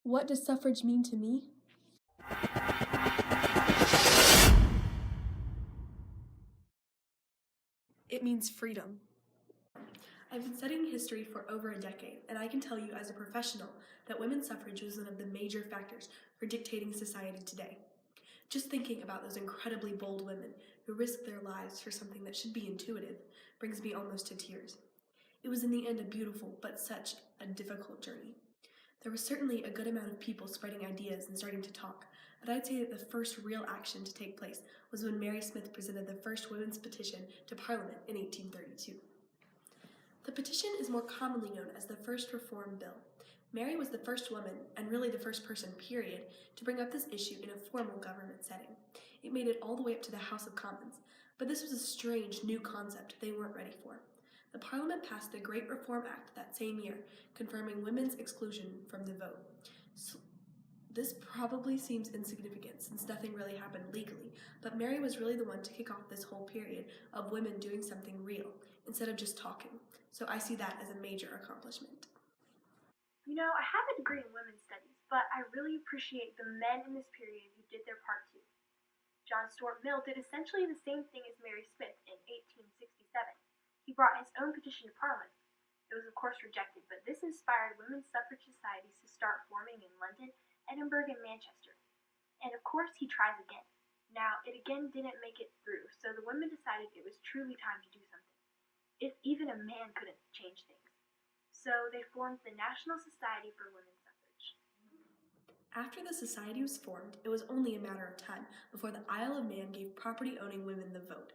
What does suffrage mean to me? It means freedom. I've been studying history for over a decade, and I can tell you as a professional that women's suffrage was one of the major factors for dictating society today. Just thinking about those incredibly bold women who risked their lives for something that should be intuitive brings me almost to tears. It was in the end a beautiful but such a difficult journey. There was certainly a good amount of people spreading ideas and starting to talk, but I'd say that the first real action to take place was when Mary Smith presented the first women's petition to Parliament in 1832. The petition is more commonly known as the First Reform Bill. Mary was the first woman, and really the first person, period, to bring up this issue in a formal government setting. It made it all the way up to the House of Commons, but this was a strange new concept they weren't ready for. The Parliament passed the Great Reform Act that same year, confirming women's exclusion from the vote. So, this probably seems insignificant since nothing really happened legally, but Mary was really the one to kick off this whole period of women doing something real instead of just talking. So I see that as a major accomplishment. You know, I have a degree in women's studies, but I really appreciate the men in this period who did their part too. John Stuart Mill did essentially the same thing as Mary Smith in 1867. He brought his own petition to Parliament. It was of course rejected, but this inspired women's suffrage societies to start forming in London, Edinburgh, and Manchester. And of course he tries again. Now, it again didn't make it through, so the women decided it was truly time to do something. If even a man couldn't change things. So they formed the National Society for Women's Suffrage. After the society was formed, it was only a matter of time before the Isle of Man gave property-owning women the vote.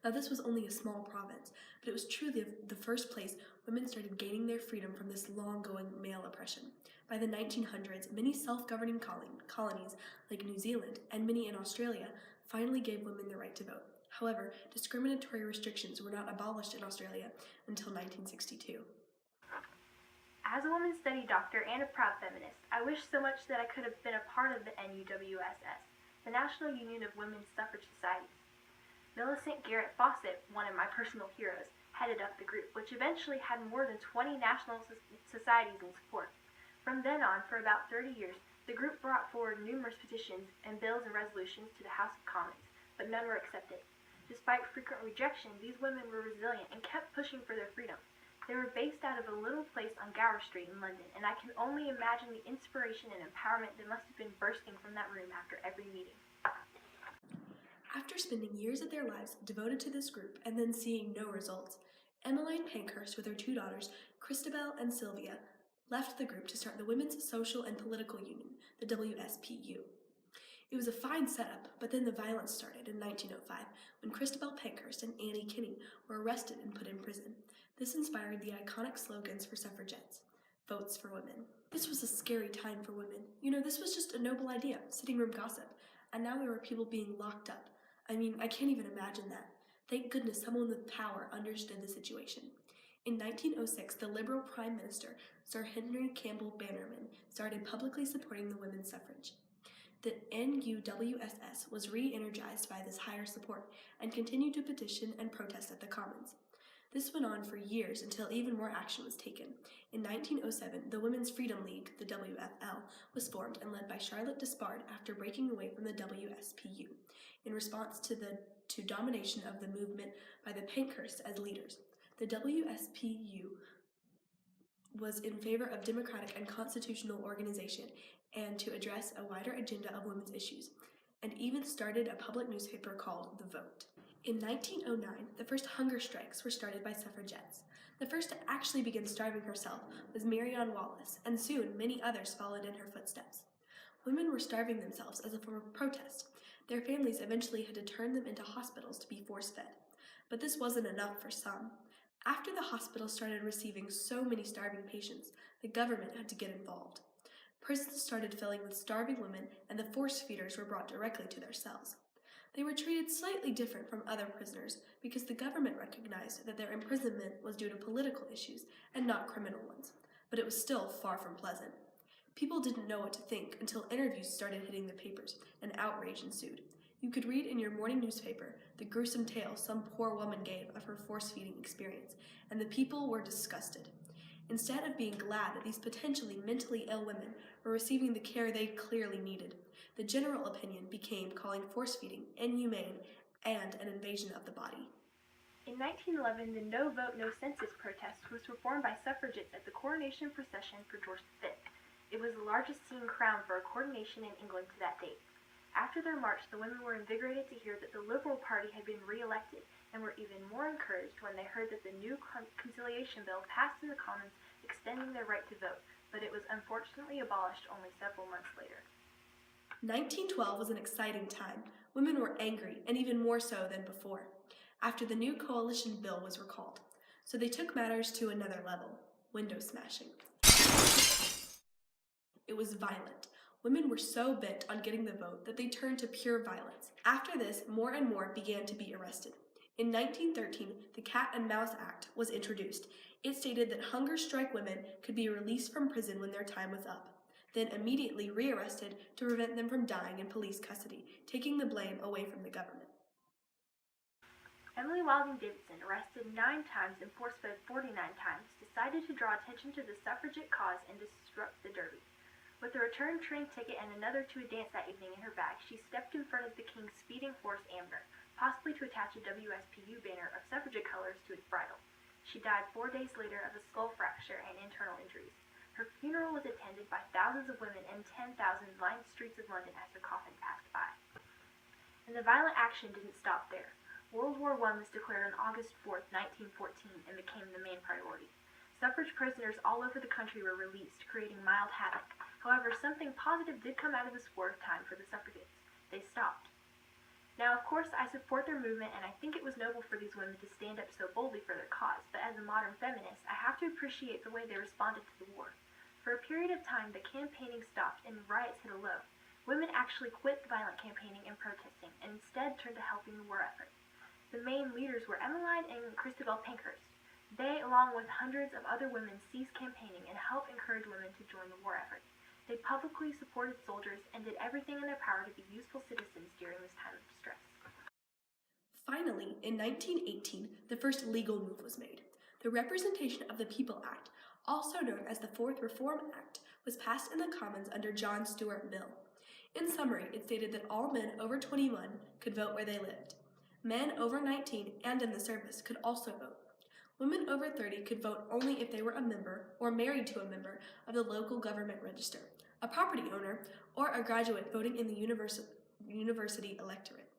Now this was only a small province, but it was truly the first place women started gaining their freedom from this long-going male oppression. By the 1900s, many self-governing colonies like New Zealand and many in Australia finally gave women the right to vote. However, discriminatory restrictions were not abolished in Australia until 1962. As a women's study doctor and a proud feminist, I wish so much that I could have been a part of the NUWSS, the National Union of Women's Suffrage Societies. Millicent Garrett Fawcett, one of my personal heroes, headed up the group, which eventually had more than 20 national societies in support. From then on, for about 30 years, the group brought forward numerous petitions and bills and resolutions to the House of Commons, but none were accepted. Despite frequent rejection, these women were resilient and kept pushing for their freedom. They were based out of a little place on Gower Street in London, and I can only imagine the inspiration and empowerment that must have been bursting from that room after every meeting. After spending years of their lives devoted to this group and then seeing no results, Emmeline Pankhurst with her two daughters, Christabel and Sylvia, left the group to start the Women's Social and Political Union, the WSPU. It was a fine setup, but then the violence started in 1905 when Christabel Pankhurst and Annie Kinney were arrested and put in prison. This inspired the iconic slogans for suffragettes, votes for women. This was a scary time for women. You know, this was just a noble idea, sitting room gossip, and now there were people being locked up. I mean, I can't even imagine that. Thank goodness someone with power understood the situation. In 1906, the Liberal Prime Minister, Sir Henry Campbell Bannerman, started publicly supporting the women's suffrage. The NUWSS was re-energized by this higher support and continued to petition and protest at the Commons. This went on for years until even more action was taken. In 1907, the Women's Freedom League, the WFL, was formed and led by Charlotte Despard after breaking away from the WSPU in response to domination of the movement by the Pankhursts as leaders. The WSPU was in favor of democratic and constitutional organization and to address a wider agenda of women's issues, and even started a public newspaper called The Vote. In 1909, the first hunger strikes were started by suffragettes. The first to actually begin starving herself was Marianne Wallace, and soon many others followed in her footsteps. Women were starving themselves as a form of protest. Their families eventually had to turn them into hospitals to be force-fed. But this wasn't enough for some. After the hospitals started receiving so many starving patients, the government had to get involved. Prisons started filling with starving women, and the force feeders were brought directly to their cells. They were treated slightly different from other prisoners because the government recognized that their imprisonment was due to political issues and not criminal ones, but it was still far from pleasant. People didn't know what to think until interviews started hitting the papers, and outrage ensued. You could read in your morning newspaper the gruesome tale some poor woman gave of her force-feeding experience, and the people were disgusted. instead of being glad that these potentially mentally ill women were receiving the care they clearly needed. The general opinion became calling force-feeding inhumane and an invasion of the body. In 1911, the No Vote, No Census protest was performed by suffragettes at the coronation procession for George V. It was the largest seen crown for a coronation in England to that date. After their march, the women were invigorated to hear that the Liberal Party had been re-elected, and were even more encouraged when they heard that the new conciliation bill passed in the Commons extending their right to vote, but it was unfortunately abolished only several months later. 1912 was an exciting time. Women were angry, and even more so than before, after the new coalition bill was recalled. So they took matters to another level: window smashing. It was violent. Women were so bent on getting the vote that they turned to pure violence. After this, more and more began to be arrested. In 1913, the Cat and Mouse Act was introduced. It stated that hunger strike women could be released from prison when their time was up, then immediately rearrested to prevent them from dying in police custody, taking the blame away from the government. Emily Wilding Davidson, arrested 9 times and force-fed 49 times, decided to draw attention to the suffragette cause and disrupt the Derby. With a return train ticket and another to a dance that evening in her bag, she stepped in front of the King's speeding horse Amber, possibly to attach a WSPU banner of suffragette colors to its bridle. She died 4 days later of a skull fracture and internal injuries. Her funeral was attended by thousands of women, and 10,000 lined the streets of London as her coffin passed by. And the violent action didn't stop there. World War I was declared on August 4, 1914, and became the main priority. Suffrage prisoners all over the country were released, creating mild havoc. However, something positive did come out of this war time for the suffragettes. They stopped. Now, of course, I support their movement, and I think it was noble for these women to stand up so boldly for their cause, but as a modern feminist, I have to appreciate the way they responded to the war. For a period of time, the campaigning stopped and riots hit a low. Women actually quit violent campaigning and protesting, and instead turned to helping the war effort. The main leaders were Emmeline and Christabel Pankhurst. They, along with hundreds of other women, ceased campaigning and helped encourage women to join the war effort. They publicly supported soldiers and did everything in their power to be useful citizens during this time of distress. Finally, in 1918, the first legal move was made. The Representation of the People Act, also known as the Fourth Reform Act, was passed in the Commons under John Stuart Mill. In summary, it stated that all men over 21 could vote where they lived. Men over 19 and in the service could also vote. Women over 30 could vote only if they were a member or married to a member of the local government register, a property owner, or a graduate voting in the university electorate.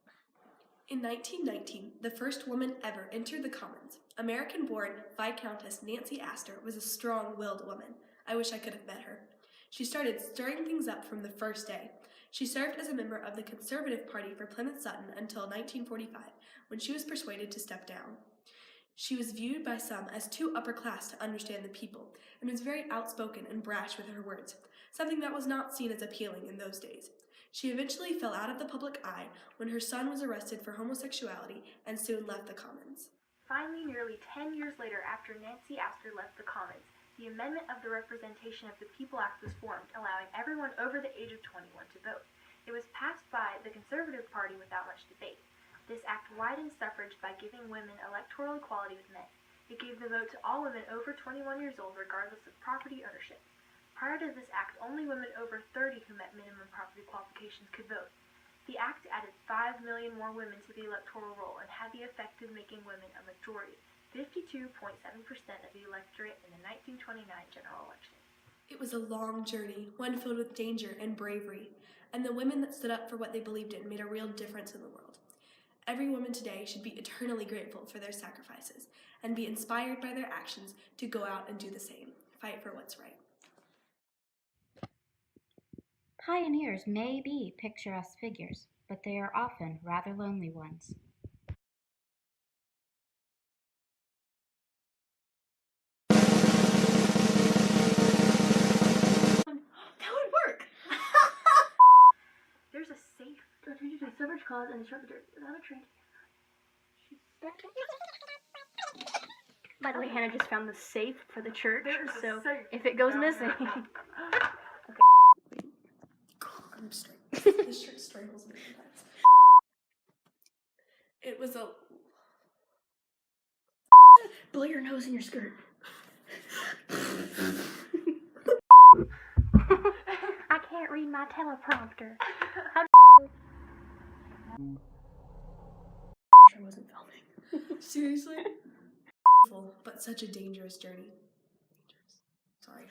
In 1919, the first woman ever entered the Commons. American-born Viscountess Nancy Astor was a strong-willed woman. I wish I could have met her. She started stirring things up from the first day. She served as a member of the Conservative Party for Plymouth Sutton until 1945, when she was persuaded to step down. She was viewed by some as too upper class to understand the people, and was very outspoken and brash with her words, something that was not seen as appealing in those days. She eventually fell out of the public eye when her son was arrested for homosexuality and soon left the Commons. Finally, nearly 10 years later, after Nancy Astor left the Commons, the Amendment of the Representation of the People Act was formed, allowing everyone over the age of 21 to vote. It was passed by the Conservative Party without much debate. This act widened suffrage by giving women electoral equality with men. It gave the vote to all women over 21 years old, regardless of property ownership. Prior to this act, only women over 30 who met minimum property qualifications could vote. The act added 5 million more women to the electoral roll and had the effect of making women a majority, 52.7% of the electorate in the 1929 general election. It was a long journey, one filled with danger and bravery, and the women that stood up for what they believed in made a real difference in the world. Every woman today should be eternally grateful for their sacrifices and be inspired by their actions to go out and do the same. Fight for what's right. Pioneers may be picturesque figures, but they are often rather lonely ones. That would work! There's a safe. They're trying to do a suffrage cause and disrupt the Derby without a train. By the way, Hannah just found the safe for the church, so if it goes missing. I'm straight. This shirt strangles me sometimes. It was a... Blow your nose in your skirt. I can't read my teleprompter. I wasn't filming. Seriously? But such a dangerous journey. Sorry.